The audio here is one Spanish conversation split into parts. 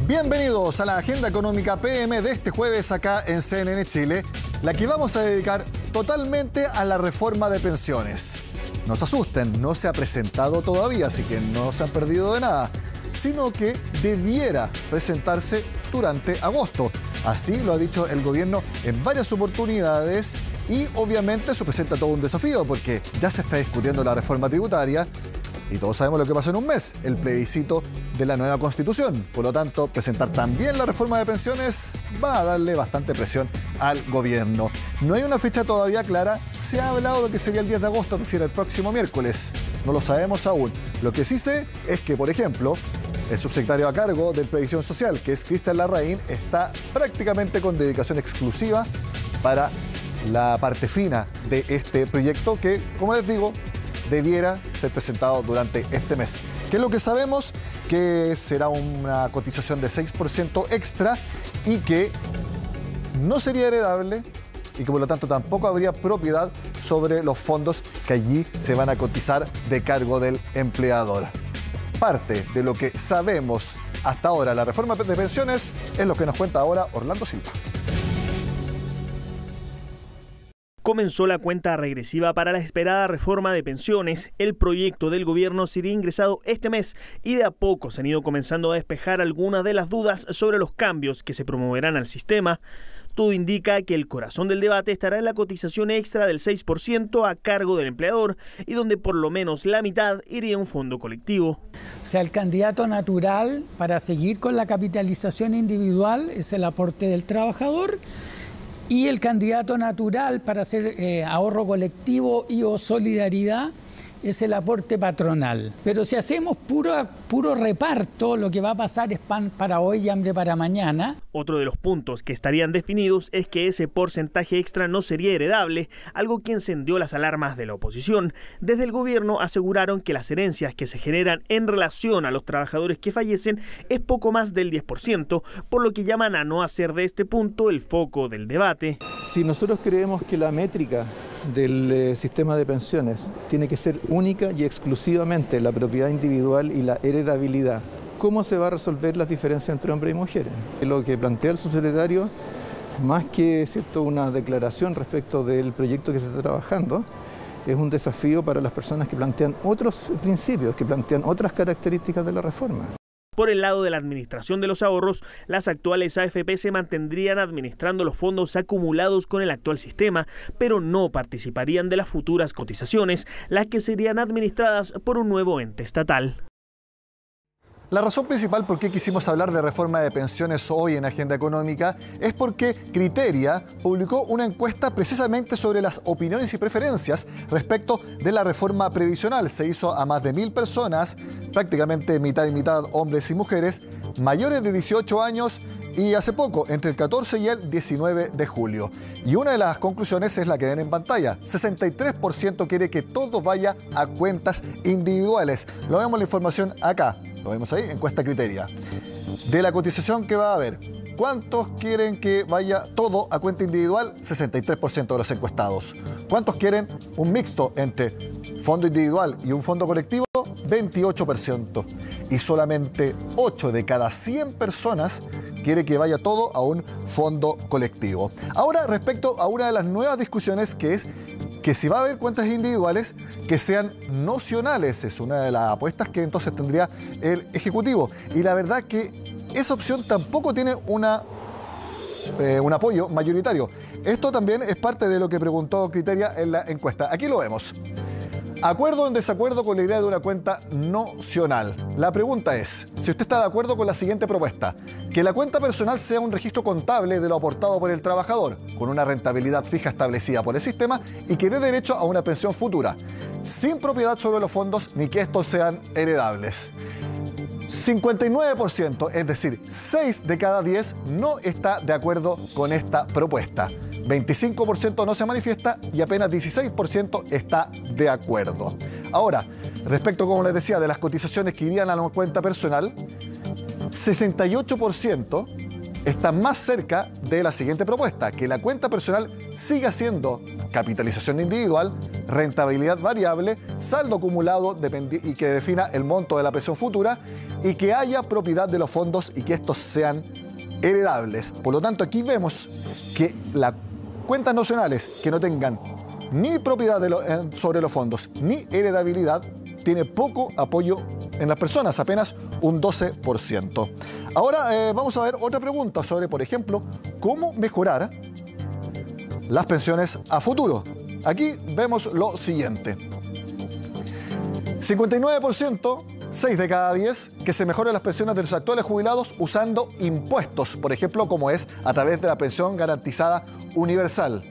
Bienvenidos a la Agenda Económica PM de este jueves acá en CNN Chile, la que vamos a dedicar totalmente a la reforma de pensiones. No se asusten, no se ha presentado todavía, así que no se han perdido de nada, sino que debiera presentarse durante agosto. Así lo ha dicho el gobierno en varias oportunidades y obviamente eso presenta todo un desafío porque ya se está discutiendo la reforma tributaria y todos sabemos lo que pasó en un mes, el plebiscito de la nueva Constitución. Por lo tanto, presentar también la reforma de pensiones va a darle bastante presión al gobierno. No hay una fecha todavía clara, se ha hablado de que sería el 10 de agosto, es decir, el próximo miércoles. No lo sabemos aún. Lo que sí sé es que, por ejemplo, el subsecretario a cargo de Previsión Social, que es Cristian Larraín, está prácticamente con dedicación exclusiva para la parte fina de este proyecto que, como les digo, debiera ser presentado durante este mes. ¿Qué es lo que sabemos? Que será una cotización de 6% extra y que no sería heredable y que por lo tanto tampoco habría propiedad sobre los fondos que allí se van a cotizar de cargo del empleador. Parte de lo que sabemos hasta ahora la reforma de pensiones es lo que nos cuenta ahora Orlando Silva. Comenzó la cuenta regresiva para la esperada reforma de pensiones. El proyecto del gobierno sería ingresado este mes y de a poco se han ido comenzando a despejar algunas de las dudas sobre los cambios que se promoverán al sistema. Todo indica que el corazón del debate estará en la cotización extra del 6% a cargo del empleador y donde por lo menos la mitad iría a un fondo colectivo. O sea, el candidato natural para seguir con la capitalización individual es el aporte del trabajador. Y el candidato natural para hacer ahorro colectivo y o solidaridad es el aporte patronal. Pero si hacemos puro reparto, lo que va a pasar es pan para hoy y hambre para mañana. Otro de los puntos que estarían definidos es que ese porcentaje extra no sería heredable, algo que encendió las alarmas de la oposición. Desde el gobierno aseguraron que las herencias que se generan en relación a los trabajadores que fallecen es poco más del 10%, por lo que llaman a no hacer de este punto el foco del debate. Si nosotros creemos que la métrica del sistema de pensiones tiene que ser única y exclusivamente la propiedad individual y la heredabilidad, ¿cómo se va a resolver las diferencias entre hombres y mujeres? Lo que plantea el subsecretario, más que una declaración respecto del proyecto que se está trabajando, es un desafío para las personas que plantean otros principios, que plantean otras características de la reforma. Por el lado de la administración de los ahorros, las actuales AFP se mantendrían administrando los fondos acumulados con el actual sistema, pero no participarían de las futuras cotizaciones, las que serían administradas por un nuevo ente estatal. La razón principal por qué quisimos hablar de reforma de pensiones hoy en Agenda Económica es porque Criteria publicó una encuesta precisamente sobre las opiniones y preferencias respecto de la reforma previsional. Se hizo a más de 1000 personas, prácticamente mitad y mitad hombres y mujeres, mayores de 18 años y hace poco, entre el 14 y el 19 de julio. Y una de las conclusiones es la que ven en pantalla. 63% quiere que todo vaya a cuentas individuales. Lo vemos en la información acá. Lo vemos ahí, encuesta Criteria. De la cotización que va a haber, ¿cuántos quieren que vaya todo a cuenta individual? 63% de los encuestados. ¿Cuántos quieren un mixto entre fondo individual y un fondo colectivo? 28%. Y solamente 8 de cada 100 personas quiere que vaya todo a un fondo colectivo. Ahora, respecto a una de las nuevas discusiones que es que si va a haber cuentas individuales que sean nocionales, es una de las apuestas que entonces tendría el Ejecutivo. Y la verdad que esa opción tampoco tiene un apoyo mayoritario. Esto también es parte de lo que preguntó Criteria en la encuesta. Aquí lo vemos. ¿Acuerdo o en desacuerdo con la idea de una cuenta nocional? La pregunta es, si usted está de acuerdo con la siguiente propuesta, que la cuenta personal sea un registro contable de lo aportado por el trabajador, con una rentabilidad fija establecida por el sistema y que dé derecho a una pensión futura, sin propiedad sobre los fondos ni que estos sean heredables. 59%, es decir, 6 de cada 10 no está de acuerdo con esta propuesta. 25% no se manifiesta y apenas 16% está de acuerdo. Ahora, respecto, como les decía, de las cotizaciones que irían a la cuenta personal, 68% está más cerca de la siguiente propuesta, que la cuenta personal siga siendo capitalización individual, rentabilidad variable, saldo acumulado y que defina el monto de la pensión futura y que haya propiedad de los fondos y que estos sean heredables. Por lo tanto, aquí vemos que las cuentas nacionales que no tengan ni propiedad sobre los fondos ni heredabilidad tiene poco apoyo en las personas, apenas un 12%. Ahora vamos a ver otra pregunta sobre, por ejemplo, cómo mejorar las pensiones a futuro. Aquí vemos lo siguiente. 59%, 6 de cada 10, que se mejoren las pensiones de los actuales jubilados usando impuestos, por ejemplo, como es a través de la pensión garantizada universal.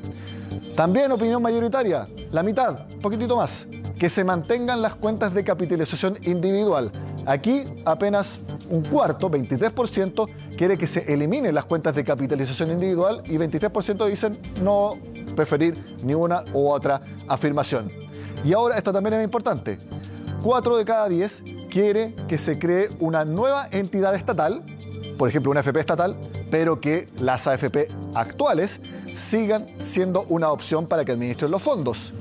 También opinión mayoritaria, la mitad, un poquitito más, que se mantengan las cuentas de capitalización individual. Aquí apenas un cuarto, 23%, quiere que se eliminen las cuentas de capitalización individual y 23% dicen no preferir ni una u otra afirmación. Y ahora, esto también es importante, 4 de cada 10 quiere que se cree una nueva entidad estatal, por ejemplo una AFP estatal, pero que las AFP actuales sigan siendo una opción para que administren los fondos.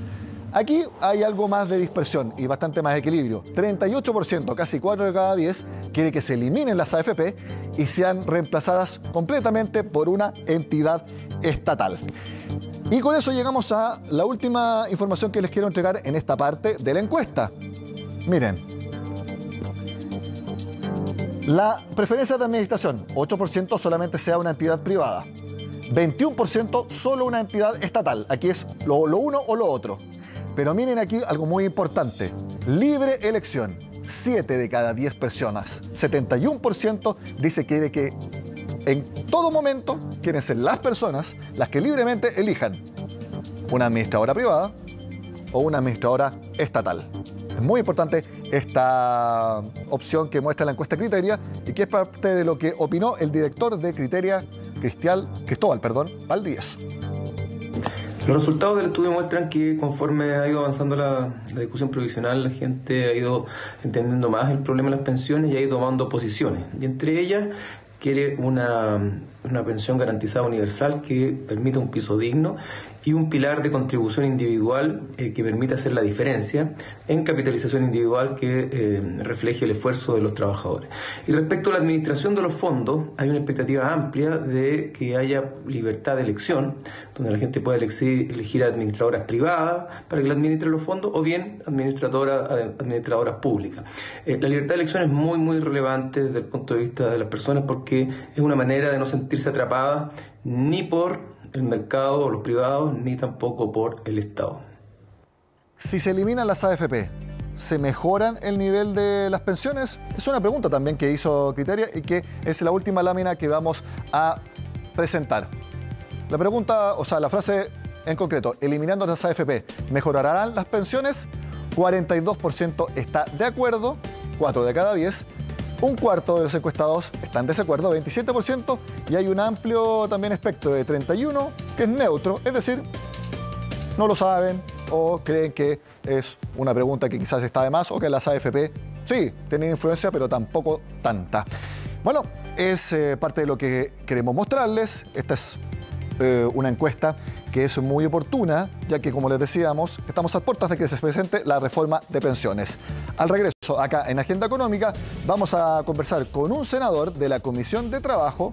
Aquí hay algo más de dispersión y bastante más equilibrio. 38%, casi 4 de cada 10, quiere que se eliminen las AFP y sean reemplazadas completamente por una entidad estatal. Y con eso llegamos a la última información que les quiero entregar en esta parte de la encuesta. Miren, la preferencia de administración, 8% solamente sea una entidad privada. 21% solo una entidad estatal. Aquí es lo uno o lo otro. Pero miren aquí algo muy importante. Libre elección. 7 de cada 10 personas. 71% dice que quiere que en todo momento quieren ser las personas las que libremente elijan una administradora privada o una administradora estatal. Es muy importante esta opción que muestra la encuesta Criteria y que es parte de lo que opinó el director de Criteria, Cristóbal Valdivieso. Los resultados del estudio muestran que conforme ha ido avanzando la discusión provisional, la gente ha ido entendiendo más el problema de las pensiones y ha ido tomando posiciones. Y entre ellas quiere una pensión garantizada universal que permita un piso digno y un pilar de contribución individual que permita hacer la diferencia en capitalización individual que refleje el esfuerzo de los trabajadores. Y respecto a la administración de los fondos, hay una expectativa amplia de que haya libertad de elección, donde la gente pueda elegir administradoras privadas para que le administren los fondos o bien administradoras públicas. La libertad de elección es muy, muy relevante desde el punto de vista de las personas porque es una manera de no sentirse atrapada ni por el mercado o los privados, ni tampoco por el Estado. Si se eliminan las AFP, ¿se mejoran el nivel de las pensiones? Es una pregunta también que hizo Criteria y que es la última lámina que vamos a presentar. La pregunta, o sea, la frase en concreto, eliminando las AFP, ¿mejorarán las pensiones? 42% está de acuerdo, 4 de cada 10. Un cuarto de los encuestados están en desacuerdo, 27%, y hay un amplio también espectro de 31% que es neutro, es decir, no lo saben o creen que es una pregunta que quizás está de más o que las AFP sí tienen influencia, pero tampoco tanta. Bueno, es parte de lo que queremos mostrarles. Esta es una encuesta que es muy oportuna, ya que, como les decíamos, estamos a puertas de que se presente la reforma de pensiones. Al regreso, acá en Agenda Económica, vamos a conversar con un senador de la Comisión de Trabajo,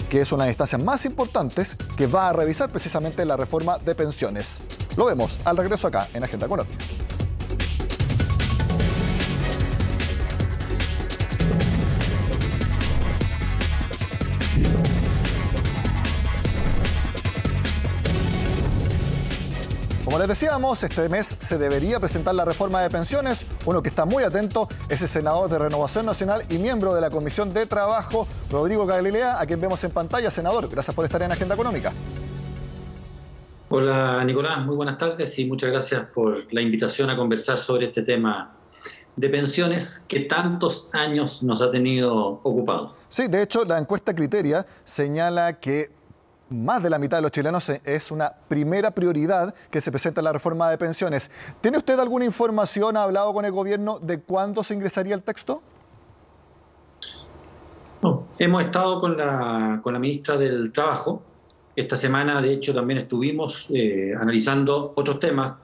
que es una de las instancias más importantes, que va a revisar precisamente la reforma de pensiones. Lo vemos al regreso acá en Agenda Económica. Como les decíamos, este mes se debería presentar la reforma de pensiones. Uno que está muy atento es el senador de Renovación Nacional y miembro de la Comisión de Trabajo, Rodrigo Galilea, a quien vemos en pantalla. Senador, gracias por estar en Agenda Económica. Hola Nicolás, muy buenas tardes y muchas gracias por la invitación a conversar sobre este tema de pensiones que tantos años nos ha tenido ocupados. Sí, de hecho, la encuesta Criteria señala que más de la mitad de los chilenos es una primera prioridad que se presenta en la reforma de pensiones. ¿Tiene usted alguna información, ha hablado con el gobierno de cuándo se ingresaría el texto? No, hemos estado con la ministra del Trabajo. Esta semana, de hecho, también estuvimos analizando otros temas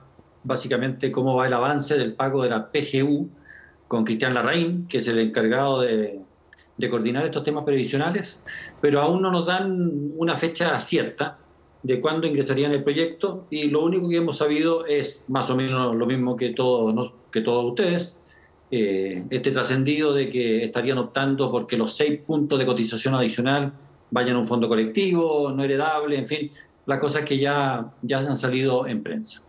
básicamente cómo va el avance del pago de la PGU con Cristian Larraín, que es el encargado de coordinar estos temas previsionales, pero aún no nos dan una fecha cierta de cuándo ingresarían el proyecto, y lo único que hemos sabido es más o menos lo mismo que todos ustedes, este trascendido de que estarían optando porque los 6 puntos de cotización adicional vayan a un fondo colectivo, no heredable, en fin, las cosas que ya han salido en prensa.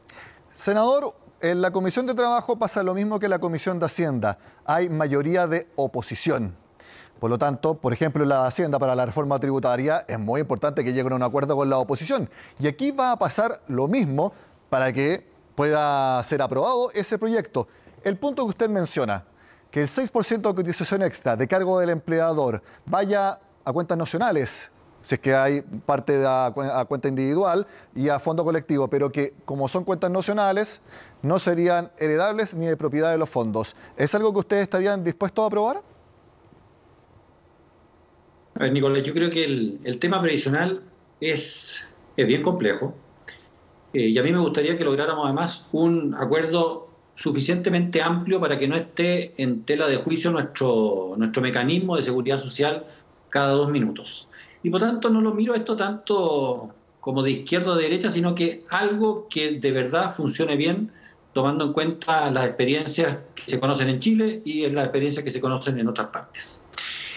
Senador, en la Comisión de Trabajo pasa lo mismo que en la Comisión de Hacienda. Hay mayoría de oposición. Por lo tanto, por ejemplo, en la Hacienda para la reforma tributaria es muy importante que lleguen a un acuerdo con la oposición. Y aquí va a pasar lo mismo para que pueda ser aprobado ese proyecto. El punto que usted menciona, que el 6% de cotización extra de cargo del empleador vaya a cuentas nacionales, si es que hay parte a cuenta individual y a fondo colectivo, pero que como son cuentas nacionales no serían heredables ni de propiedad de los fondos. ¿Es algo que ustedes estarían dispuestos a aprobar? A ver, Nicolás, yo creo que el tema previsional es bien complejo, y a mí me gustaría que lográramos además un acuerdo suficientemente amplio para que no esté en tela de juicio nuestro mecanismo de seguridad social cada 2 minutos. Y por tanto no lo miro esto tanto como de izquierda o de derecha, sino que algo que de verdad funcione bien, tomando en cuenta las experiencias que se conocen en Chile y las experiencias que se conocen en otras partes.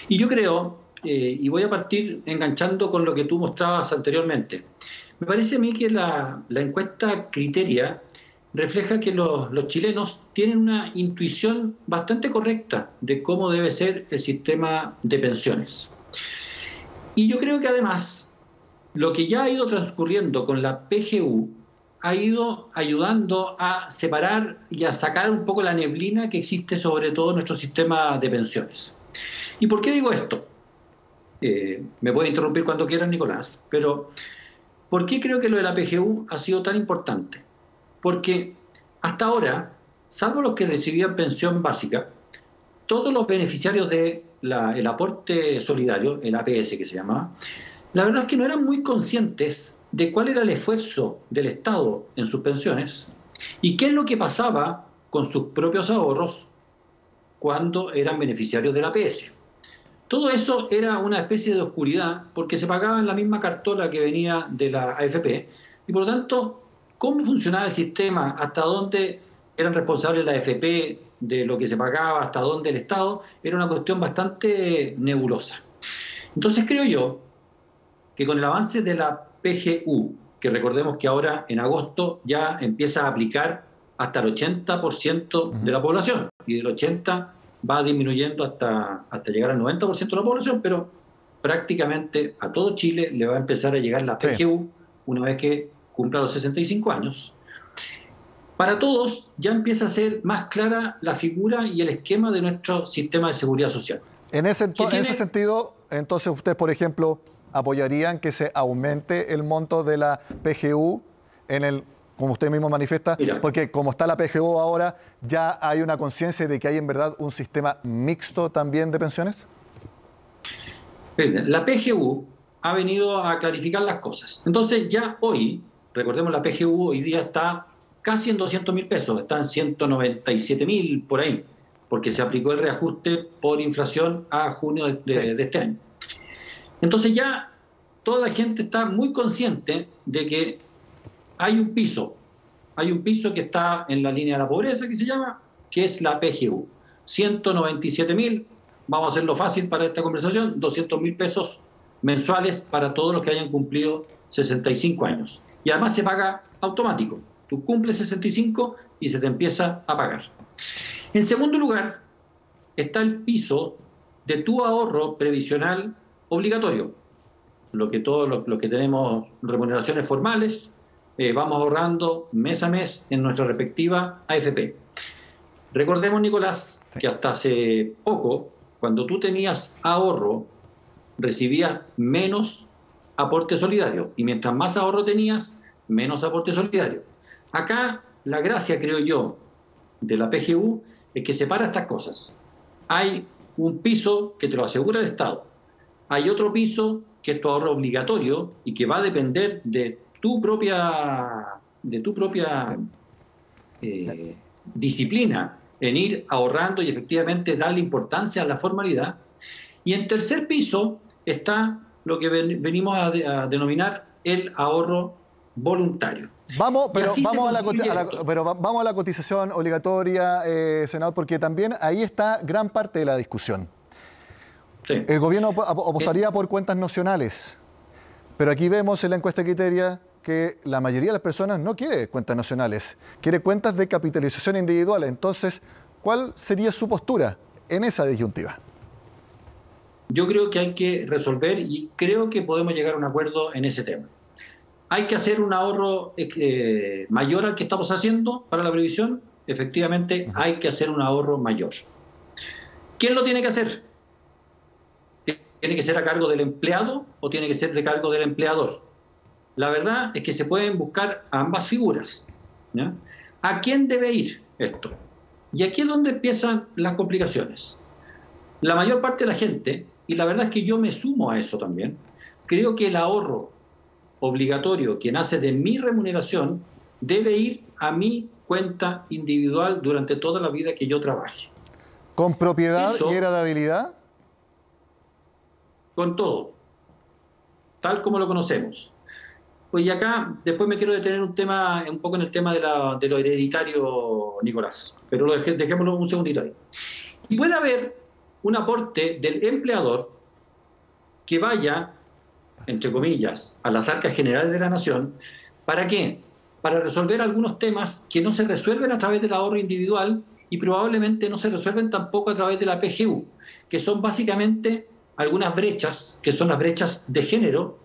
Y yo creo, y voy a partir enganchando con lo que tú mostrabas anteriormente, me parece a mí que la encuesta Criteria refleja que los chilenos tienen una intuición bastante correcta de cómo debe ser el sistema de pensiones. Y yo creo que además lo que ya ha ido transcurriendo con la PGU ha ido ayudando a separar y a sacar un poco la neblina que existe sobre todo nuestro sistema de pensiones. ¿Y por qué digo esto? Me puede interrumpir cuando quieras, Nicolás, pero ¿por qué creo que lo de la PGU ha sido tan importante? Porque hasta ahora, salvo los que recibían pensión básica, todos los beneficiarios del aporte solidario, el APS que se llamaba, la verdad es que no eran muy conscientes de cuál era el esfuerzo del Estado en sus pensiones y qué es lo que pasaba con sus propios ahorros cuando eran beneficiarios del APS. Todo eso era una especie de oscuridad porque se pagaba en la misma cartola que venía de la AFP y por lo tanto, cómo funcionaba el sistema, hasta dónde eran responsables la AFP de lo que se pagaba, hasta dónde el Estado, era una cuestión bastante nebulosa. Entonces creo yo que con el avance de la PGU, que recordemos que ahora en agosto ya empieza a aplicar hasta el 80% de la población, y del 80% va disminuyendo hasta llegar al 90% de la población, pero prácticamente a todo Chile le va a empezar a llegar la PGU una vez que cumpla los 65 años. Para todos ya empieza a ser más clara la figura y el esquema de nuestro sistema de seguridad social. En ese sentido, entonces ustedes, por ejemplo, apoyarían que se aumente el monto de la PGU como usted mismo manifiesta, porque como está la PGU ahora, ¿ya hay una conciencia de que hay en verdad un sistema mixto también de pensiones? La PGU ha venido a clarificar las cosas. Entonces ya hoy, recordemos, la PGU hoy día está casi en 200.000 pesos, está en 197.000 por ahí, porque se aplicó el reajuste por inflación a junio de este año. Entonces ya toda la gente está muy consciente de que hay un piso que está en la línea de la pobreza, que se llama, que es la PGU. 197.000, vamos a hacerlo fácil para esta conversación, 200.000 pesos mensuales para todos los que hayan cumplido 65 años. Y además se paga automático. Tú cumples 65 y se te empieza a pagar. En segundo lugar, está el piso de tu ahorro previsional obligatorio. Lo que todos los que tenemos remuneraciones formales, vamos ahorrando mes a mes en nuestra respectiva AFP. Recordemos, Nicolás, que hasta hace poco, cuando tú tenías ahorro, recibías menos aporte solidario. Y mientras más ahorro tenías, menos aporte solidario. Acá la gracia, creo yo, de la PGU es que separa estas cosas. Hay un piso que te lo asegura el Estado. Hay otro piso que es tu ahorro obligatorio y que va a depender de tu propia disciplina en ir ahorrando y efectivamente darle importancia a la formalidad. Y en tercer piso está lo que venimos a denominar el ahorro voluntario. Vamos a la cotización obligatoria, senador, porque también ahí está gran parte de la discusión. Sí. El gobierno apostaría por cuentas nacionales, pero aquí vemos en la encuesta Criteria que la mayoría de las personas no quiere cuentas nacionales, quiere cuentas de capitalización individual. Entonces, ¿cuál sería su postura en esa disyuntiva? Yo creo que hay que resolver y creo que podemos llegar a un acuerdo en ese tema. ¿Hay que hacer un ahorro mayor al que estamos haciendo para la previsión? Efectivamente, hay que hacer un ahorro mayor. ¿Quién lo tiene que hacer? ¿Tiene que ser a cargo del empleado o tiene que ser de cargo del empleador? La verdad es que se pueden buscar ambas figuras, ¿ya? ¿A quién debe ir esto? Y aquí es donde empiezan las complicaciones. La mayor parte de la gente, y la verdad es que yo me sumo a eso también, creo que el ahorro obligatorio que nace de mi remuneración debe ir a mi cuenta individual durante toda la vida que yo trabaje. ¿Con propiedad Eso, y heredabilidad? Con todo, tal como lo conocemos. Pues y acá después me quiero detener un poco en el tema de lo hereditario, Nicolás, pero dejémoslo un segundito ahí. Y puede haber un aporte del empleador que vaya, entre comillas, a las arcas generales de la nación. ¿Para qué? Para resolver algunos temas que no se resuelven a través del ahorro individual y probablemente no se resuelven tampoco a través de la PGU, que son básicamente algunas brechas, que son las brechas de género.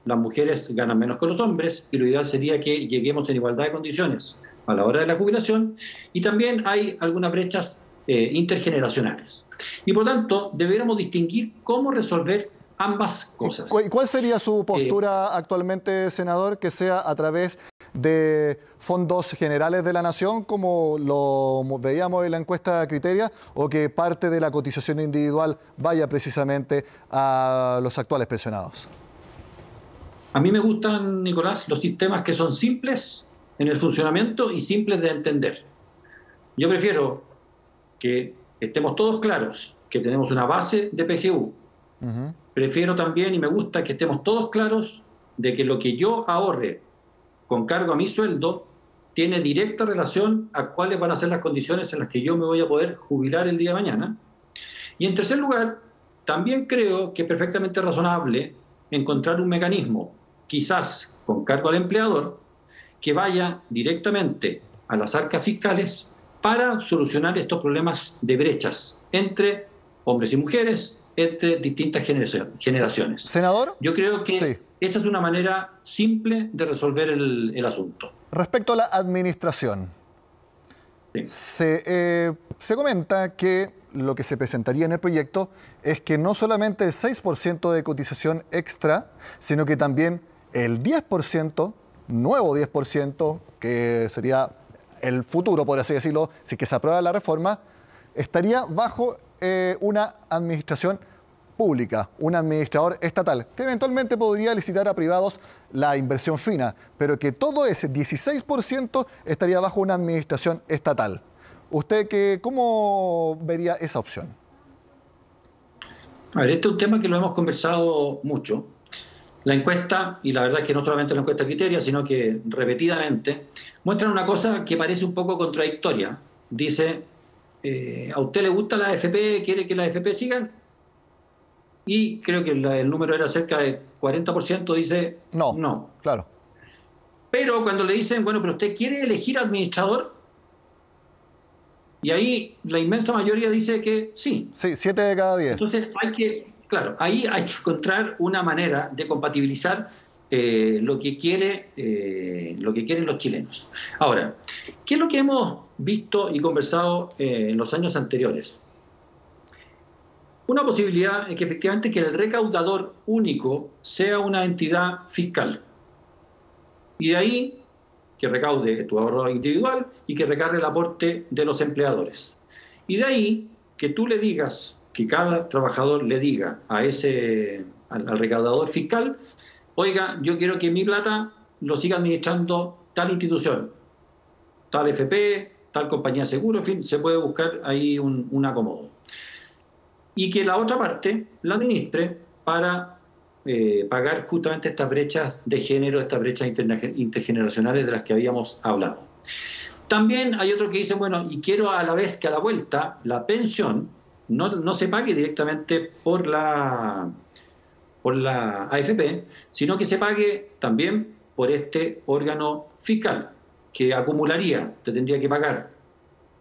Las mujeres ganan menos que los hombres y lo ideal sería que lleguemos en igualdad de condiciones a la hora de la jubilación. Y también hay algunas brechas intergeneracionales. Y por tanto, deberíamos distinguir cómo resolver ambas cosas. ¿Cuál sería su postura actualmente, senador? ¿Que sea a través de fondos generales de la nación, como lo veíamos en la encuesta Criteria, o que parte de la cotización individual vaya precisamente a los actuales pensionados? A mí me gustan, Nicolás, los sistemas que son simples en el funcionamiento y simples de entender. Yo prefiero que estemos todos claros que tenemos una base de PGU. Prefiero también, y me gusta, que estemos todos claros de que lo que yo ahorre con cargo a mi sueldo tiene directa relación a cuáles van a ser las condiciones en las que yo me voy a poder jubilar el día de mañana. Y en tercer lugar, también creo que es perfectamente razonable encontrar un mecanismo, quizás con cargo al empleador, que vaya directamente a las arcas fiscales para solucionar estos problemas de brechas entre hombres y mujeres, entre distintas generaciones. Senador. Yo creo que sí, esa es una manera simple de resolver el asunto. Respecto a la administración, Sí. se comenta que lo que se presentaría en el proyecto es que no solamente el 6% de cotización extra, sino que también el 10%, nuevo 10%, que sería el futuro, por así decirlo, si que se aprueba la reforma, estaría bajo una administración pública, un administrador estatal, que eventualmente podría licitar a privados la inversión fina, pero que todo ese 16% estaría bajo una administración estatal. ¿Usted cómo vería esa opción? A ver, este es un tema que lo hemos conversado mucho. La encuesta, y la verdad es que no solamente la encuesta Criteria, sino que repetidamente, muestran una cosa que parece un poco contradictoria. Dice, ¿a usted le gusta la AFP? ¿Quiere que la AFP sigan? Y creo que el número era cerca de 40%, dice no. Claro. Pero cuando le dicen, bueno, pero usted quiere elegir administrador, y ahí la inmensa mayoría dice que sí. Sí, 7 de cada 10. Entonces ahí hay que encontrar una manera de compatibilizar lo que quieren los chilenos. Ahora, ¿qué es lo que hemos visto y conversado en los años anteriores? Una posibilidad es que efectivamente que el recaudador único sea una entidad fiscal. Y de ahí que recaude tu ahorro individual y que recargue el aporte de los empleadores. Y de ahí que tú le digas, que cada trabajador le diga al recaudador fiscal, oiga, yo quiero que mi plata lo siga administrando tal institución. tal FP, tal compañía de seguro, en fin, se puede buscar ahí un acomodo. Y que la otra parte la administre para pagar justamente estas brechas de género, estas brechas intergeneracionales de las que habíamos hablado. También hay otro que dice, bueno, y quiero a la vez que a la vuelta la pensión no se pague directamente por la AFP, sino que se pague también por este órgano fiscal, que acumularía, te tendría que pagar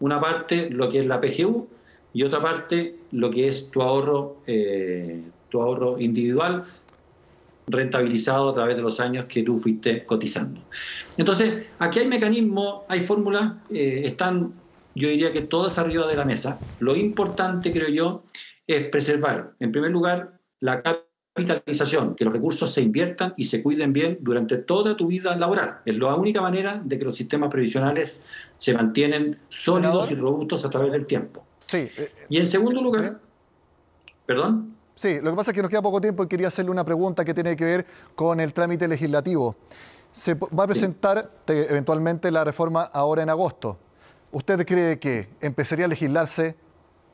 una parte lo que es la PGU y otra parte lo que es tu ahorro individual, rentabilizado a través de los años que tú fuiste cotizando. Entonces, aquí hay mecanismos, hay fórmulas, están, yo diría que todas arriba de la mesa. Lo importante, creo yo, es preservar, en primer lugar, la capitalización, que los recursos se inviertan y se cuiden bien durante toda tu vida laboral. Es la única manera de que los sistemas previsionales se mantienen sólidos, senador, y robustos a través del tiempo. Sí. Y en segundo lugar, ¿sí? ¿Perdón? Sí, lo que pasa es que nos queda poco tiempo y quería hacerle una pregunta que tiene que ver con el trámite legislativo. Se va a presentar eventualmente la reforma ahora en agosto. ¿Usted cree que empezaría a legislarse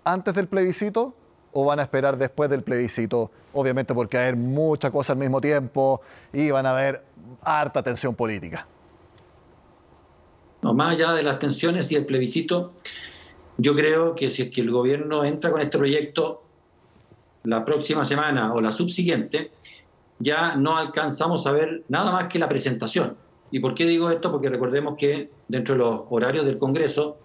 antes del plebiscito o van a esperar después del plebiscito? Obviamente porque va a haber muchas cosas al mismo tiempo y van a haber harta tensión política. No, más allá de las tensiones y el plebiscito, yo creo que si es que el gobierno entra con este proyecto la próxima semana o la subsiguiente, ya no alcanzamos a ver nada más que la presentación. ¿Y por qué digo esto? Porque recordemos que dentro de los horarios del Congreso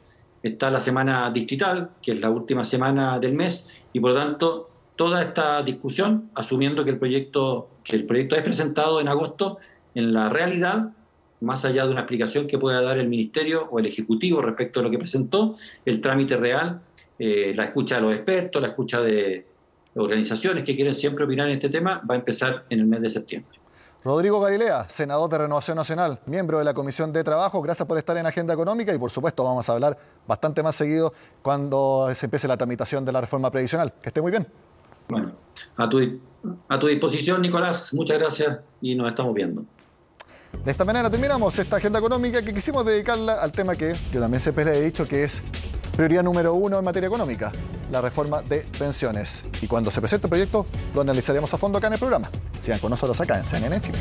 está la semana distrital, que es la última semana del mes, y por lo tanto toda esta discusión, asumiendo que el proyecto es presentado en agosto, en la realidad, más allá de una explicación que pueda dar el Ministerio o el Ejecutivo respecto a lo que presentó, el trámite real, la escucha de los expertos, la escucha de organizaciones que quieren siempre opinar en este tema, va a empezar en el mes de septiembre. Rodrigo Galilea, senador de Renovación Nacional, miembro de la Comisión de Trabajo, gracias por estar en Agenda Económica y por supuesto vamos a hablar bastante más seguido cuando se empiece la tramitación de la reforma previsional. Que esté muy bien. Bueno, a tu disposición, Nicolás, muchas gracias y nos estamos viendo. De esta manera terminamos esta Agenda Económica que quisimos dedicarla al tema que yo también siempre le he dicho que es prioridad número 1 en materia económica, la reforma de pensiones. Y cuando se presente el proyecto, lo analizaremos a fondo acá en el programa. Sigan con nosotros acá en CNN Chile.